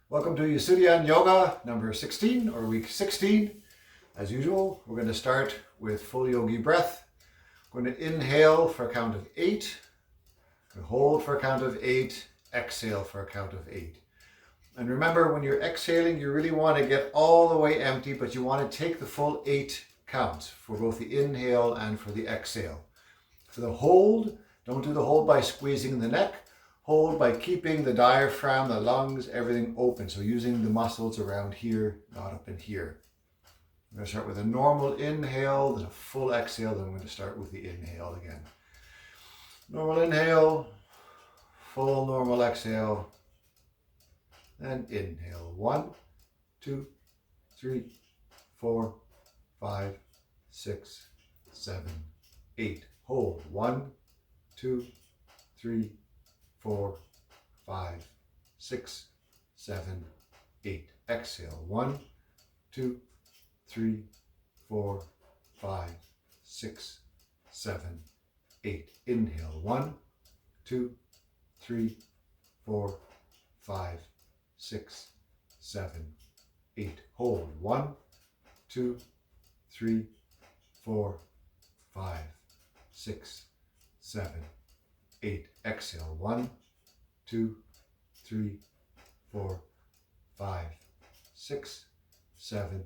Welcome to Yesudian Yoga number 16 or week 16. As usual, we're going to start with full yogi breath. We're going to inhale for a count of 8, hold for a count of 8, exhale for a count of 8. And remember, when you're exhaling, you really want to get all the way empty, but you want to take the full 8 counts for both the inhale and for the exhale. For the hold, don't do the hold by squeezing the neck. Hold by keeping the diaphragm, the lungs, everything open. So using the muscles around here, not up in here. I'm going to start with a normal inhale, then a full exhale. Then I'm going to start with the inhale again. Normal inhale, full normal exhale, and inhale. 1, 2, 3, 4, 5, 6, 7, 8. Hold. 1, 2, 3, 4, 5, 6, 7, 8. Exhale. 1, 2, 3, 4, 5, 6, 7, 8. Inhale. 1, 2, 3, 4, 5, 6, 7, 8. Hold. 1, 2, 3, 4, 5, 6, 7, 8. Exhale. 1, 2, 3, 4, 5, 6, 7,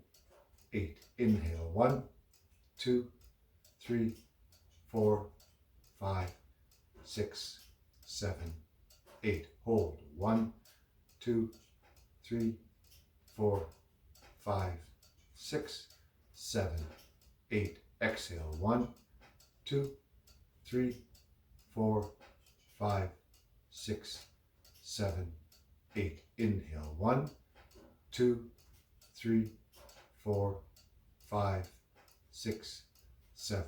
8. Inhale. 1, 2, 3, 4, 5, 6, 7, 8. Hold. 1, 2, 3, 4, 5, 6, 7, 8. Exhale. 1, 2, 3, 4, 5, 6, 7, 8. Inhale. 1, 2, 3, 4, 5, 6, 7,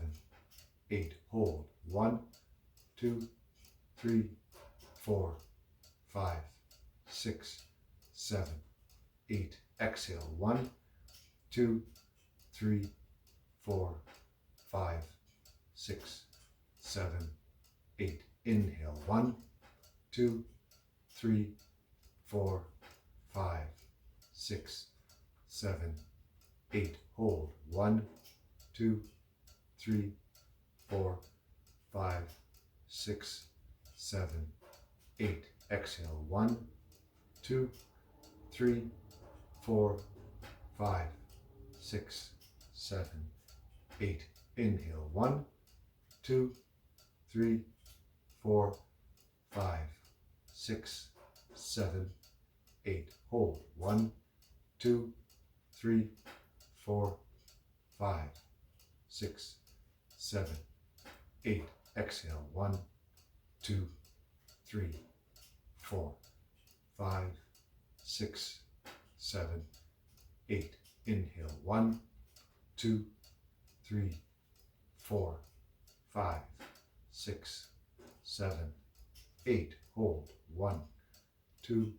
8. Hold. 1, 2, 3, 4, 5, 6, 7, 8. Exhale. 1, 2, 3, 4, 5, 6, 7, 8. Inhale. 1, 2, 3, 4, 5, 6, 7, 8. Hold. 1, 2, 3, 4, 5, 6, 7, 8. Exhale. 1, 2, 3, 4, 5, 6, 7, 8. Inhale. 1, 2, 3, 4, 5, 6, 7, 8. Hold. 1, 2, 3, 4, 5, 6, 7, 8. Exhale. 1, 2, 3, 4, 5, 6, 7, 8. Inhale. 1, 2, 3, 4, 5, 6, 7, 8. Hold. 1, 2,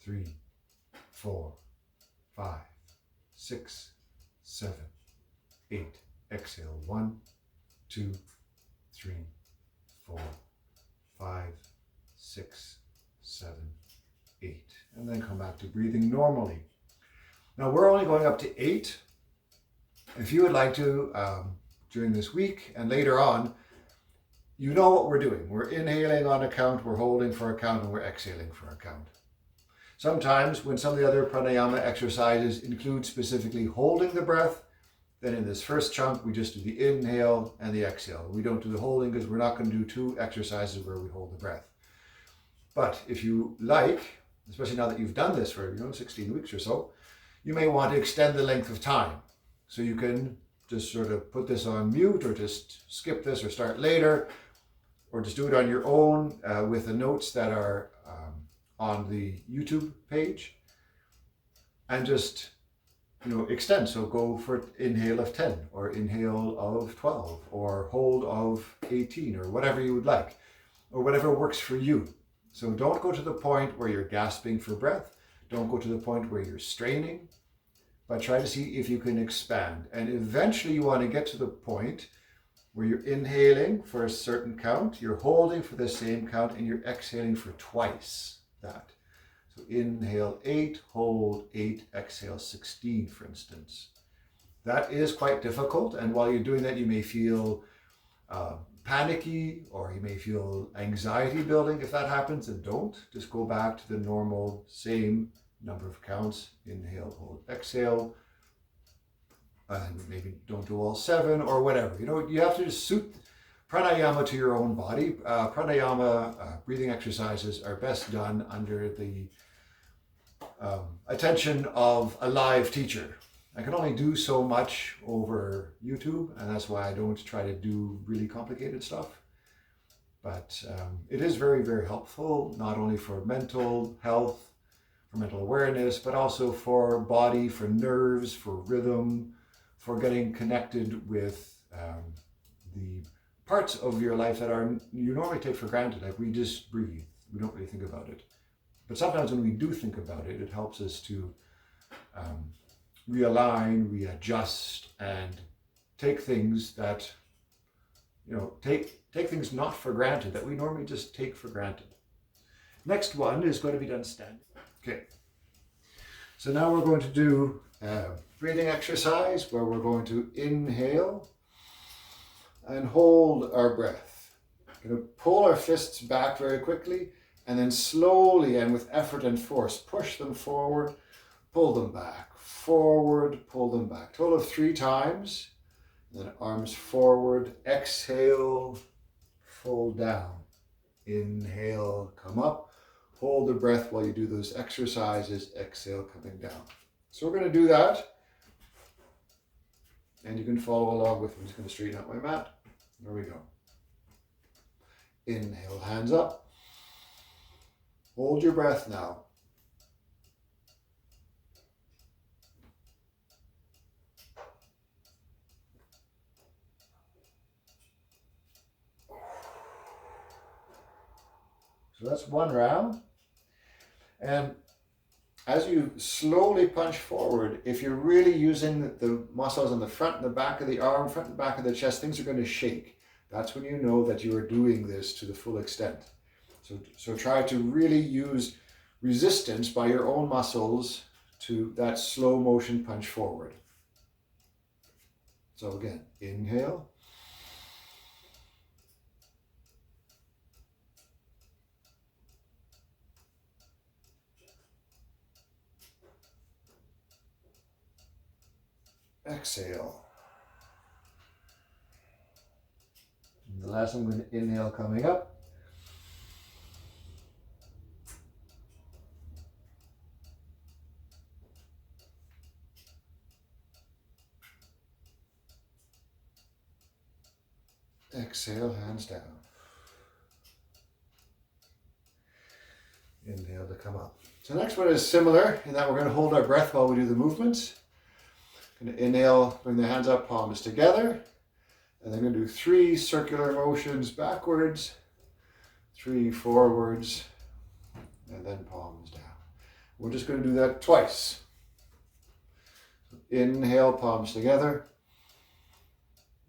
3, 4, 5, 6, 7, 8. Exhale. 1, 2, 3, 4, 5, 6, 7, 8. And then come back to breathing normally. Now we're only going up to 8. If you would like to, during this week and later on, you know what we're doing. We're inhaling on a count, we're holding for a count, and we're exhaling for a count. Sometimes when some of the other pranayama exercises include specifically holding the breath, then in this first chunk, we just do the inhale and the exhale. We don't do the holding because we're not going to do 2 exercises where we hold the breath. But if you like, especially now that you've done this for 16 weeks or so, you may want to extend the length of time. So you can just sort of put this on mute or just skip this or start later, or just do it on your own with the notes that are on the YouTube page, and just extend. So go for inhale of 10 or inhale of 12 or hold of 18 or whatever you would like, or whatever works for you. So don't go to the point where you're gasping for breath. Don't go to the point where you're straining, but try to see if you can expand. And eventually you want to get to the point where you're inhaling for a certain count, you're holding for the same count, and you're exhaling for twice that. So inhale 8, hold 8, exhale 16, for instance. That is quite difficult, and while you're doing that, you may feel panicky, or you may feel anxiety building. If that happens, then don't. Just go back to the normal, same number of counts. Inhale, hold, exhale. And maybe don't do all 7 or whatever. You know, you have to just suit pranayama to your own body. Pranayama breathing exercises are best done under the attention of a live teacher. I can only do so much over YouTube, and that's why I don't try to do really complicated stuff. But it is very, very helpful, not only for mental health, for mental awareness, but also for body, for nerves, for rhythm, for getting connected with the parts of your life that you normally take for granted. Like, we just breathe. We don't really think about it. But sometimes when we do think about it, it helps us to realign, readjust, and take things that, take things not for granted that we normally just take for granted. Next one is going to be done standing. Okay. So now we're going to do breathing exercise where we're going to inhale and hold our breath. We're going to pull our fists back very quickly, and then slowly and with effort and force push them forward, pull them back, forward, pull them back. Total of 3 times. Then arms forward, exhale, fold down. Inhale, come up. Hold the breath while you do those exercises. Exhale, coming down. So we're going to do that. And you can follow along with me. I'm just going to straighten out my mat. There we go. Inhale, hands up. Hold your breath now. So that's one round. And as you slowly punch forward, if you're really using the muscles on the front and the back of the arm, front and back of the chest, things are going to shake. That's when you know that you are doing this to the full extent. So try to really use resistance by your own muscles to that slow motion punch forward. So again, inhale. Exhale. And the last one, I'm going to inhale coming up. Exhale, hands down. Inhale to come up. So the next one is similar in that we're going to hold our breath while we do the movements. Going to inhale, bring the hands up, palms together. And then going to do 3 circular motions backwards, 3 forwards, and then palms down. We're just going to do that twice. So inhale, palms together,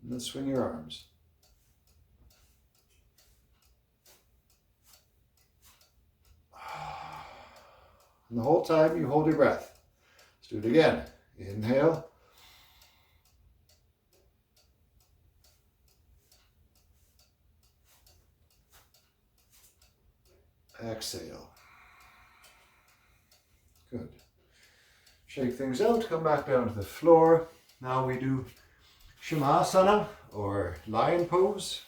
and then swing your arms. And the whole time you hold your breath. Let's do it again. Inhale. Exhale. Good. Shake things out, come back down to the floor. Now we do Simhasana, or lion pose.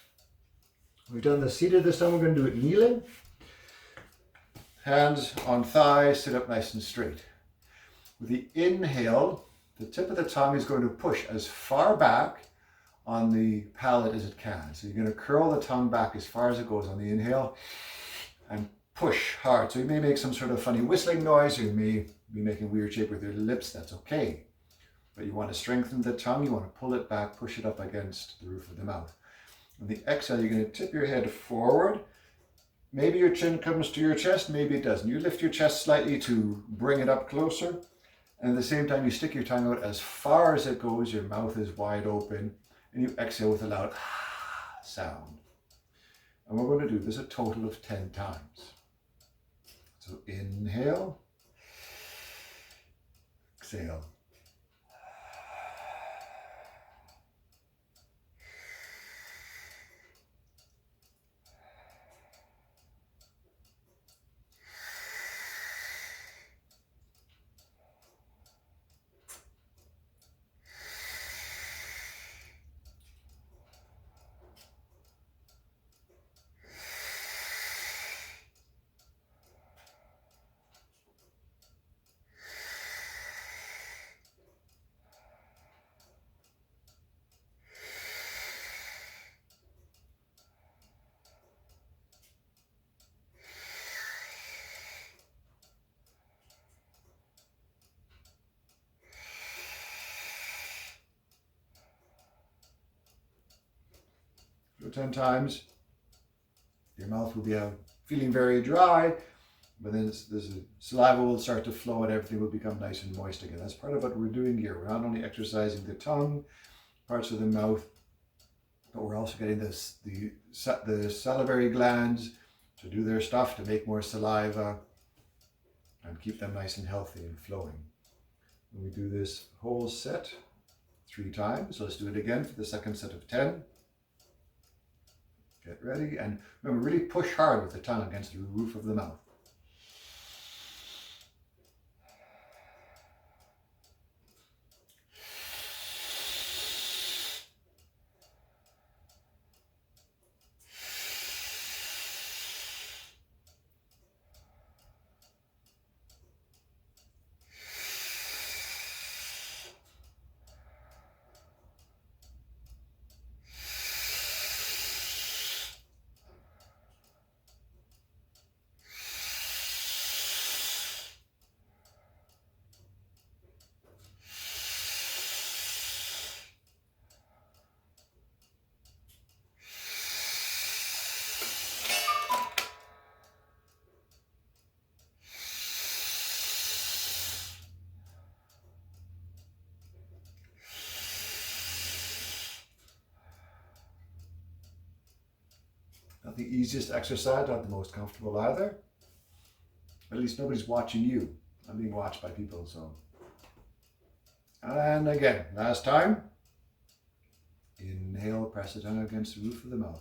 We've done the seated this time, we're going to do it kneeling. Hands on thighs, sit up nice and straight. With the inhale, the tip of the tongue is going to push as far back on the palate as it can. So you're going to curl the tongue back as far as it goes on the inhale and push hard. So you may make some sort of funny whistling noise, or you may be making weird shape with your lips. That's okay. But you want to strengthen the tongue. You want to pull it back, push it up against the roof of the mouth. On the exhale, you're going to tip your head forward. Maybe your chin comes to your chest, maybe it doesn't. You lift your chest slightly to bring it up closer. And at the same time, you stick your tongue out as far as it goes. Your mouth is wide open. And you exhale with a loud sound. And we're going to do this a total of 10 times. So inhale. exhale. So 10 times, your mouth will be feeling very dry, but then the saliva will start to flow and everything will become nice and moist again. That's part of what we're doing here. We're not only exercising the tongue, parts of the mouth, but we're also getting the salivary glands to do their stuff, to make more saliva and keep them nice and healthy and flowing. And we do this whole set 3 times. So let's do it again for the second set of 10. Get ready, and remember, really push hard with the tongue against the roof of the mouth. Not the easiest exercise, not the most comfortable either. But at least nobody's watching you. I'm being watched by people, so. And again, last time. Inhale, press the tongue against the roof of the mouth.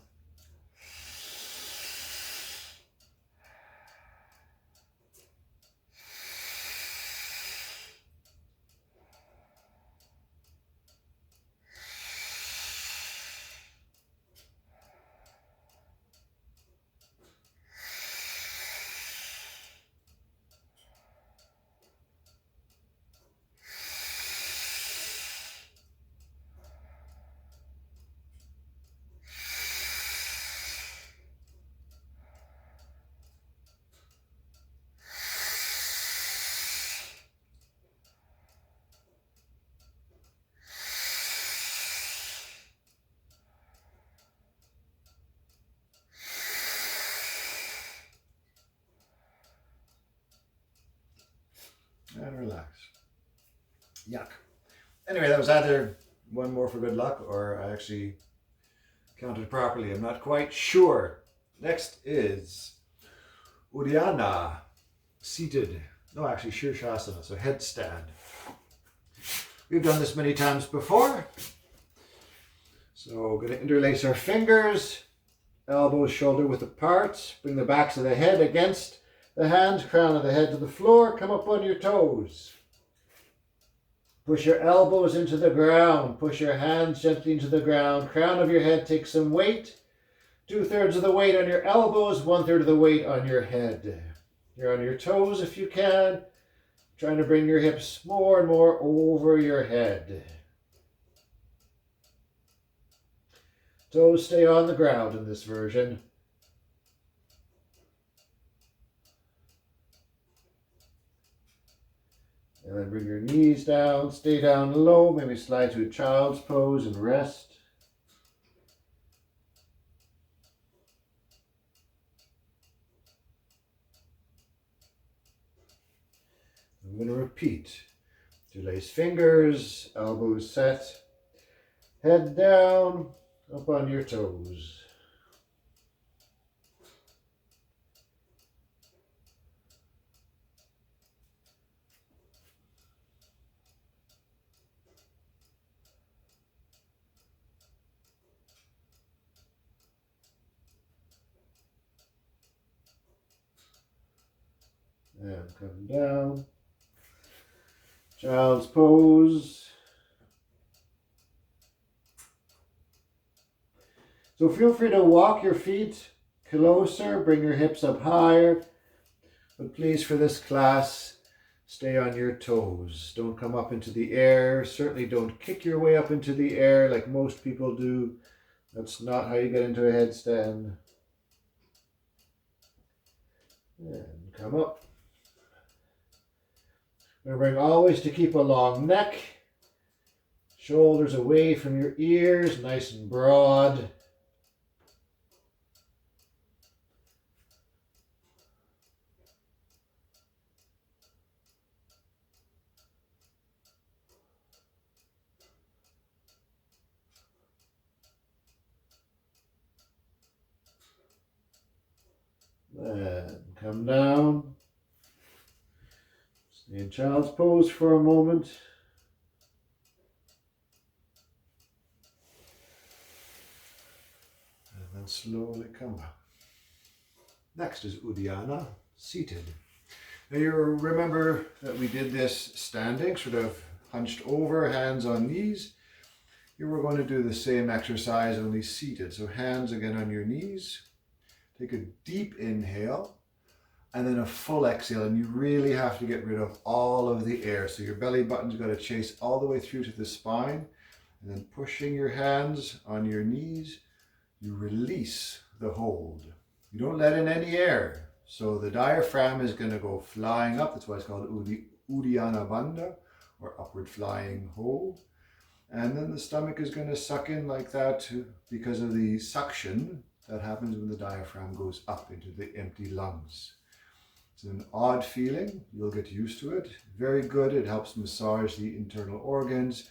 And relax. Yuck. Anyway, that was either one more for good luck or I actually counted properly. I'm not quite sure. Next is Uddiyana, seated. No, actually Sirshasana, so headstand. We've done this many times before. So we're going to interlace our fingers, elbows shoulder width apart, bring the backs of the head against the hands, crown of the head to the floor, come up on your toes. Push your elbows into the ground, push your hands gently into the ground, crown of your head takes some weight, 2/3 of the weight on your elbows, 1/3 of the weight on your head. You're on your toes if you can, trying to bring your hips more and more over your head. Toes stay on the ground in this version. And then bring your knees down, stay down low, maybe slide to a child's pose and rest. I'm going to repeat. Interlace fingers, elbows set, head down, up on your toes. And come down. Child's pose. So feel free to walk your feet closer, bring your hips up higher. But please, for this class, stay on your toes. Don't come up into the air. Certainly don't kick your way up into the air like most people do. That's not how you get into a headstand. And come up. Remembering always to keep a long neck. Shoulders away from your ears, nice and broad. And come down. Stay in child's pose for a moment. And then slowly come up. Next is Uddiyana, seated. Now you remember that we did this standing, sort of hunched over, hands on knees. Here we're going to do the same exercise, only seated. So hands again on your knees. Take a deep inhale and then a full exhale. And you really have to get rid of all of the air. So your belly button's got to chase all the way through to the spine. And then pushing your hands on your knees, you release the hold. You don't let in any air. So the diaphragm is going to go flying up. That's why it's called Uddiyana Bandha, or upward flying hold. And then the stomach is going to suck in like that because of the suction that happens when the diaphragm goes up into the empty lungs. It's an odd feeling. You'll get used to it. Very good. It helps massage the internal organs.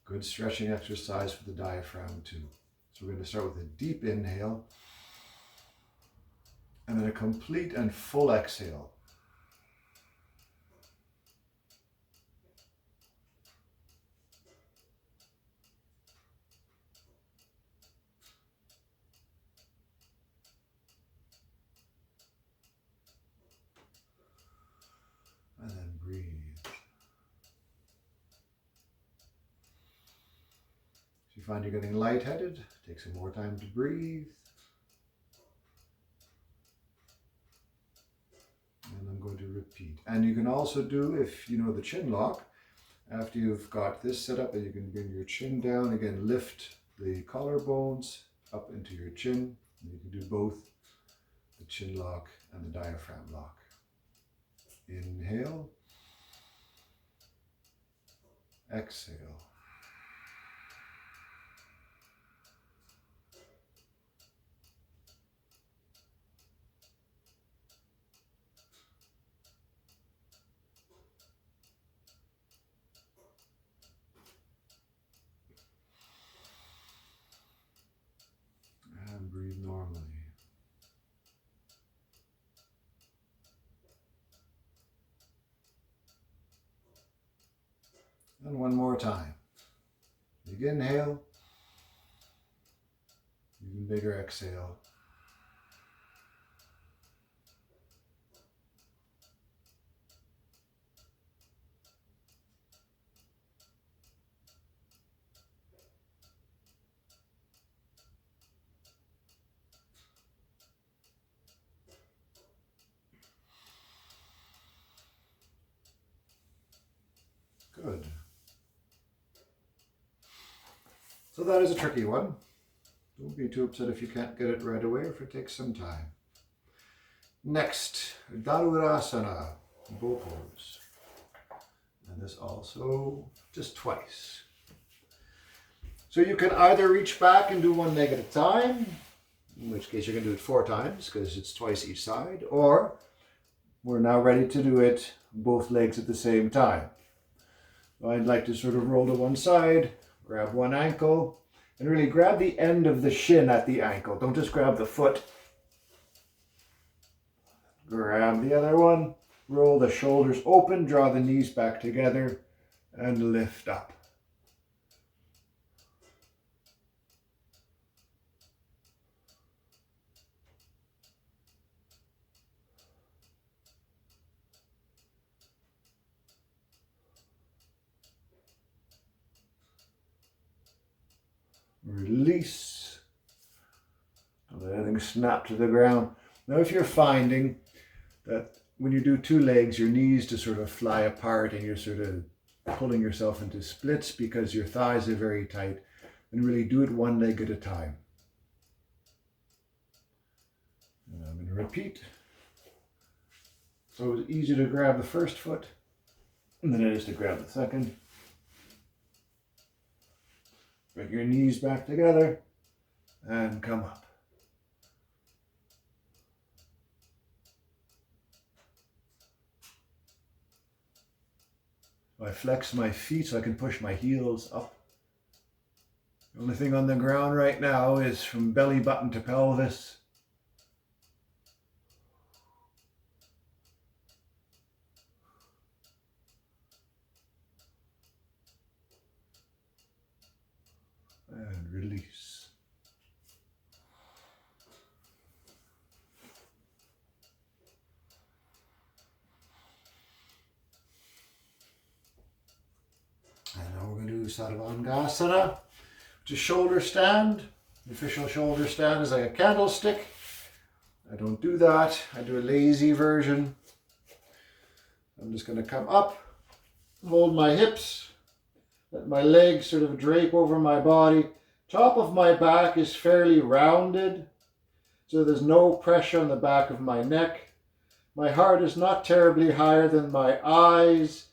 Good stretching exercise for the diaphragm too. So we're going to start with a deep inhale and then a complete and full exhale. And then breathe. If you find you're getting lightheaded, take some more time to breathe. And I'm going to repeat. And you can also do, if you know the chin lock, after you've got this set up, you can bring your chin down. Again, lift the collarbones up into your chin. And you can do both the chin lock and the diaphragm lock. Inhale. Exhale. And breathe normally. And one more time. Big inhale. Even bigger exhale. Good. So that is a tricky one. Don't be too upset if you can't get it right away or if it takes some time. Next, Dhanurasana, bow pose. And this also just twice. So you can either reach back and do one leg at a time, in which case you're going to do it 4 times because it's twice each side, or we're now ready to do it both legs at the same time. So I'd like to sort of roll to one side, grab one ankle, and really grab the end of the shin at the ankle. Don't just grab the foot. Grab the other one, roll the shoulders open, draw the knees back together, and lift up. Release. Don't let anything snap to the ground. Now if you're finding that when you do two legs, your knees just sort of fly apart and you're sort of pulling yourself into splits because your thighs are very tight, then really do it one leg at a time. And I'm going to repeat. So it's easy to grab the first foot, and then it is to grab the second. Bring your knees back together and come up. I flex my feet so I can push my heels up. The only thing on the ground right now is from belly button to pelvis. And release. And now we're going to do Sarvangasana, which is shoulder stand. The official shoulder stand is like a candlestick. I don't do that. I do a lazy version. I'm just going to come up, hold my hips, let my legs sort of drape over my body. Top of my back is fairly rounded, so there's no pressure on the back of my neck. My heart is not terribly higher than my eyes.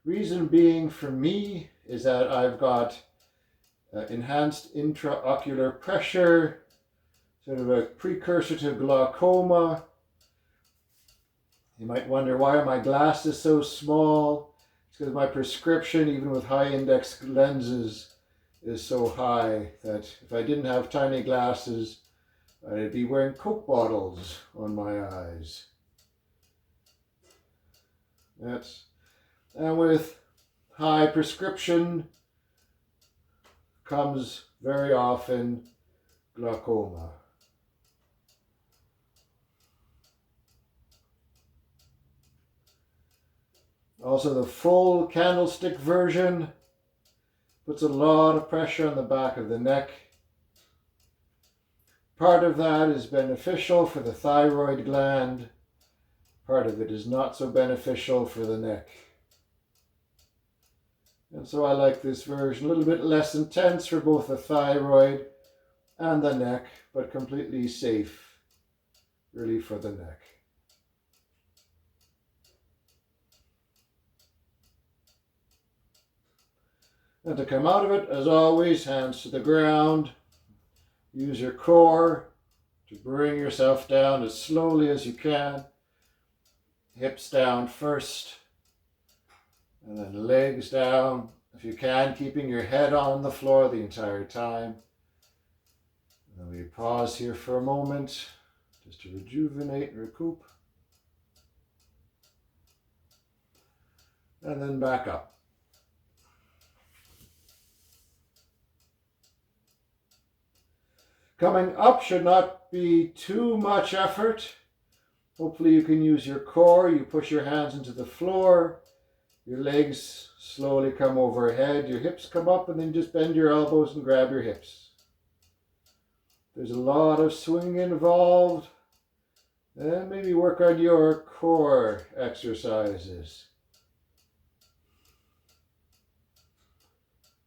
Reason being for me is that I've got enhanced intraocular pressure, sort of a precursor to glaucoma. You might wonder, why are my glasses so small? It's because my prescription, even with high index lenses, is so high that if I didn't have tiny glasses, I'd be wearing Coke bottles on my eyes. And with high prescription comes very often glaucoma. Also, the full candlestick version puts a lot of pressure on the back of the neck. Part of that is beneficial for the thyroid gland. Part of it is not so beneficial for the neck. And so I like this version, a little bit less intense for both the thyroid and the neck, but completely safe, really, for the neck. And to come out of it, as always, hands to the ground. Use your core to bring yourself down as slowly as you can. Hips down first, and then legs down, if you can, keeping your head on the floor the entire time. And then we pause here for a moment, just to rejuvenate and recoup. And then back up. Coming up should not be too much effort. Hopefully you can use your core. You push your hands into the floor. Your legs slowly come overhead. Your hips come up, and then just bend your elbows and grab your hips. There's a lot of swinging involved. And maybe work on your core exercises.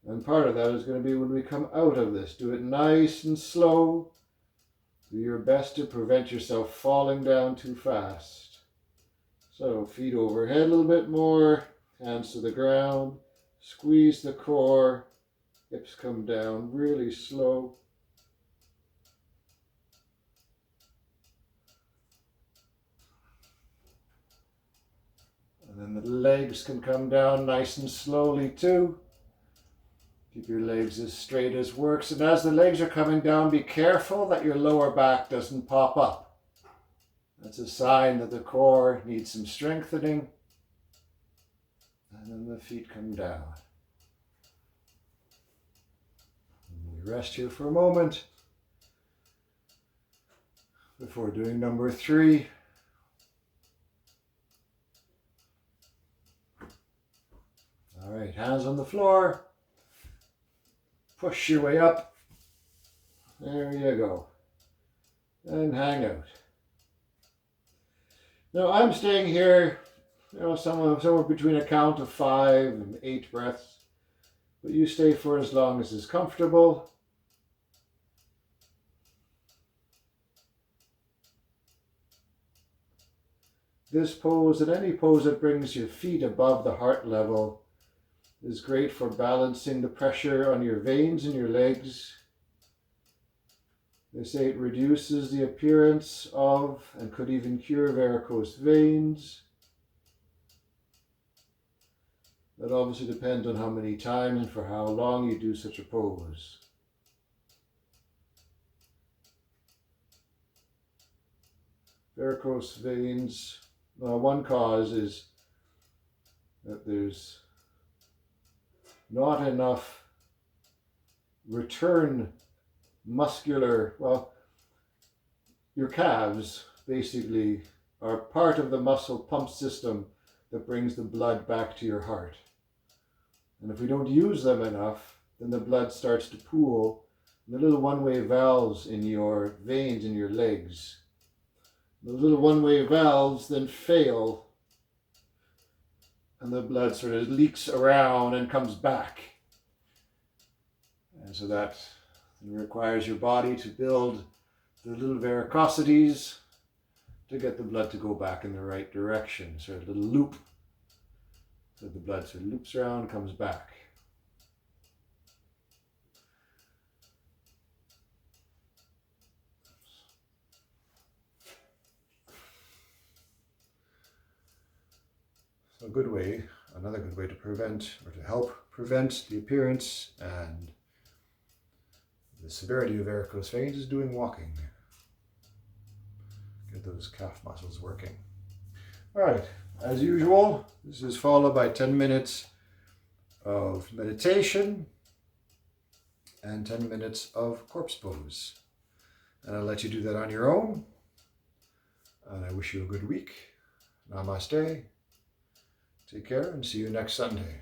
And part of that is going to be when we come out of this. Do it nice and slow. Do your best to prevent yourself falling down too fast. So feet overhead a little bit more, hands to the ground, squeeze the core, hips come down really slow. And then the legs can come down nice and slowly too. Keep your legs as straight as works. And as the legs are coming down, be careful that your lower back doesn't pop up. That's a sign that the core needs some strengthening. And then the feet come down. And we rest here for a moment before doing number 3. All right, hands on the floor. Push your way up There you go. And hang out. Now I'm staying here, somewhere between a count of 5 and 8 breaths. But you stay for as long as is comfortable. This pose and any pose that brings your feet above the heart level is great for balancing the pressure on your veins in your legs. They say it reduces the appearance of and could even cure varicose veins. That obviously depends on how many times and for how long you do such a pose. Varicose veins, one cause is that there's not enough return muscular, your calves basically are part of the muscle pump system that brings the blood back to your heart. And if we don't use them enough, then the blood starts to pool in the little one-way valves in your veins in your legs. The little one-way valves then fail, and the blood sort of leaks around and comes back. And so that requires your body to build the little varicosities to get the blood to go back in the right direction. So a little loop. So the blood sort of loops around, comes back. So another good way to prevent or to help prevent the appearance and the severity of varicose veins is doing walking. Get those calf muscles working. All right, as usual, this is followed by 10 minutes of meditation and 10 minutes of corpse pose. And I'll let you do that on your own. And I wish you a good week. Namaste. Take care and see you next Sunday.